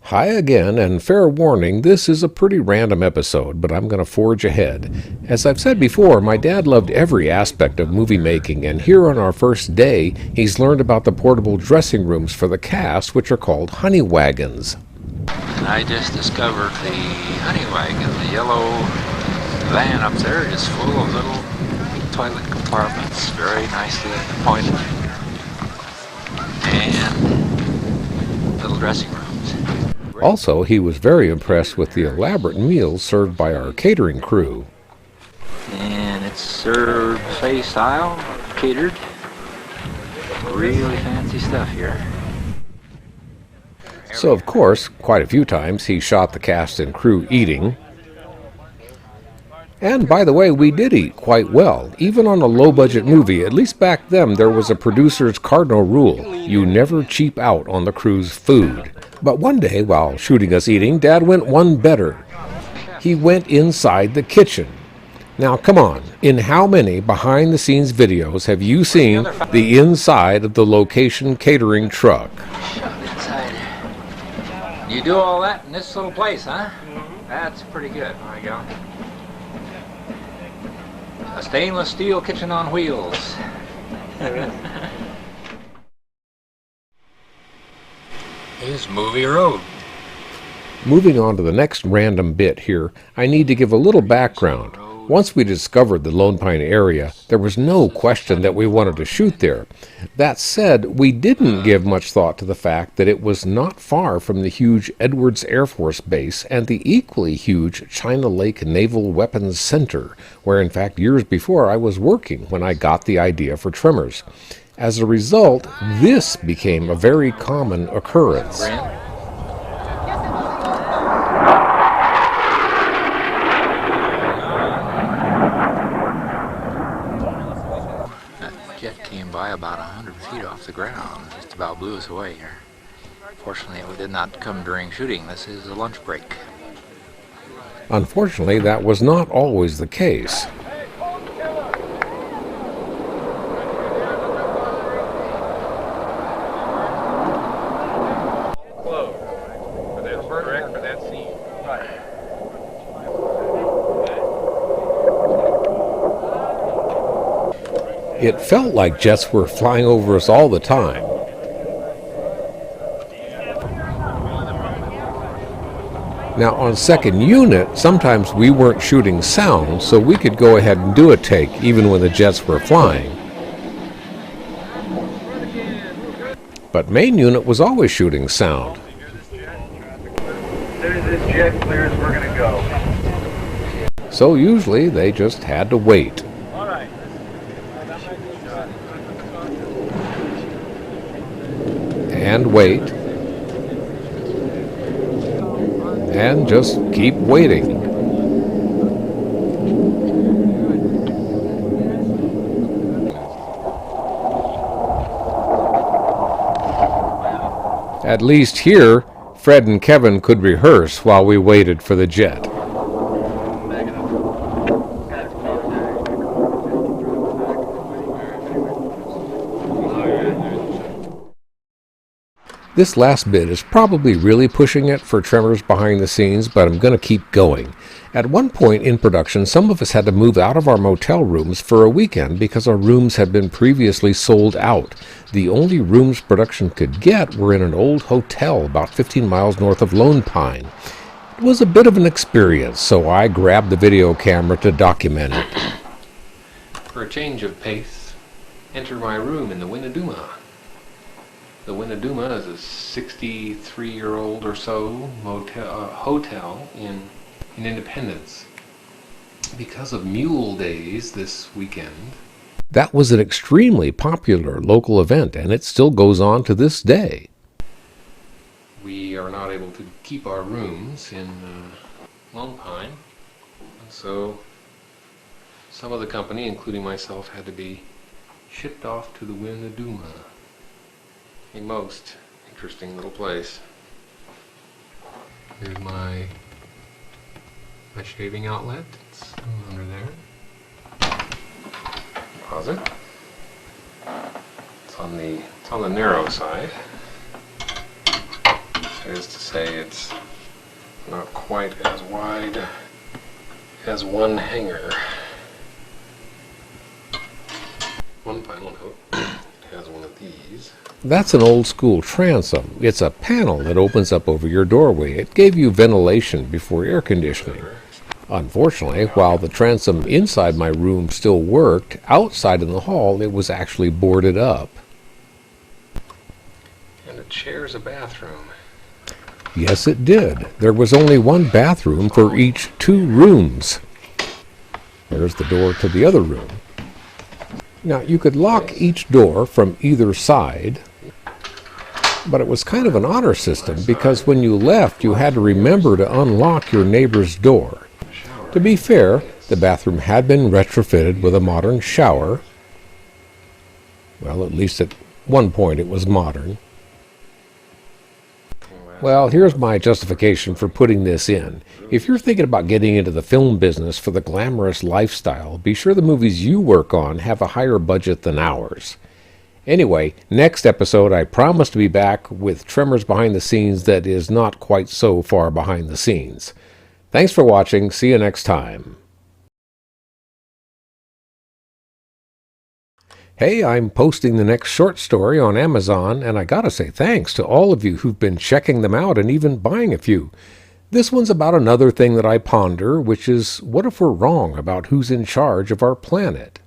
Hi again, and fair warning, this is a pretty random episode, but I'm going to forge ahead. As I've said before, my dad loved every aspect of movie making, and here on our first day, he's learned about the portable dressing rooms for the cast, which are called honey wagons. And I just discovered the honey wagon, the yellow van up there is full of little toilet compartments, very nicely appointed, and little dressing rooms. Also, he was very impressed with the elaborate meals served by our catering crew. And it's served buffet style, catered. Really fancy stuff here. So, of course, quite a few times he shot the cast and crew eating. And by the way, we did eat quite well. Even on a low-budget movie, at least back then, there was a producer's cardinal rule. You never cheap out on the crew's food. But one day, while shooting us eating, Dad went one better. He went inside the kitchen. Now, come on. In how many behind-the-scenes videos have you seen the inside of the location catering truck? You do all that in this little place, huh? That's pretty good. There we go. A stainless steel kitchen on wheels. Is Movie Road. Moving on to the next random bit here, I need to give a little background. Once we discovered the Lone Pine area, there was no question that we wanted to shoot there. That said, we didn't give much thought to the fact that it was not far from the huge Edwards Air Force Base and the equally huge China Lake Naval Weapons Center, where in fact years before I was working when I got the idea for Tremors. As a result, this became a very common occurrence. Jet came by about 100 feet off the ground, just about blew us away here. Fortunately, it did not come during shooting. This is a lunch break. Unfortunately, that was not always the case. It felt like jets were flying over us all the time. Now on second unit, sometimes we weren't shooting sound, so we could go ahead and do a take even when the jets were flying. But main unit was always shooting sound. As soon as this jet clears, we're going to go. So usually they just had to wait. And wait, and just keep waiting. At least here, Fred and Kevin could rehearse while we waited for the jet. This last bit is probably really pushing it for Tremors behind the scenes, but I'm going to keep going. At one point in production, some of us had to move out of our motel rooms for a weekend because our rooms had been previously sold out. The only rooms production could get were in an old hotel about 15 miles north of Lone Pine. It was a bit of an experience, so I grabbed the video camera to document it. For a change of pace, enter my room in the Winneduma. The Winneduma is a 63-year-old or so hotel in Independence. Because of Mule Days this weekend. That was an extremely popular local event, and it still goes on to this day. We are not able to keep our rooms in Lone Pine, so some of the company, including myself, had to be shipped off to the Winneduma. A most interesting little place. Here's my shaving outlet. It's under there. Closet. It's on the narrow side. That is to say, it's not quite as wide as one hanger. One final note, it has one of these. That's an old school transom. It's a panel that opens up over your doorway. It gave you ventilation before air conditioning. Unfortunately, while the transom inside my room still worked, outside in the hall it was actually boarded up. And it shares a bathroom. Yes, it did. There was only one bathroom for each 2 rooms. There's the door to the other room. Now, you could lock each door from either side, but it was kind of an honor system because when you left, you had to remember to unlock your neighbor's door. To be fair, the bathroom had been retrofitted with a modern shower. Well, at least at one point it was modern. Well, here's my justification for putting this in. If you're thinking about getting into the film business for the glamorous lifestyle, be sure the movies you work on have a higher budget than ours. Anyway, next episode I promise to be back with Tremors behind the scenes that is not quite so far behind the scenes. Thanks for watching. See you next time. Hey, I'm posting the next short story on Amazon, and I gotta say thanks to all of you who've been checking them out and even buying a few. This one's about another thing that I ponder, which is, what if we're wrong about who's in charge of our planet?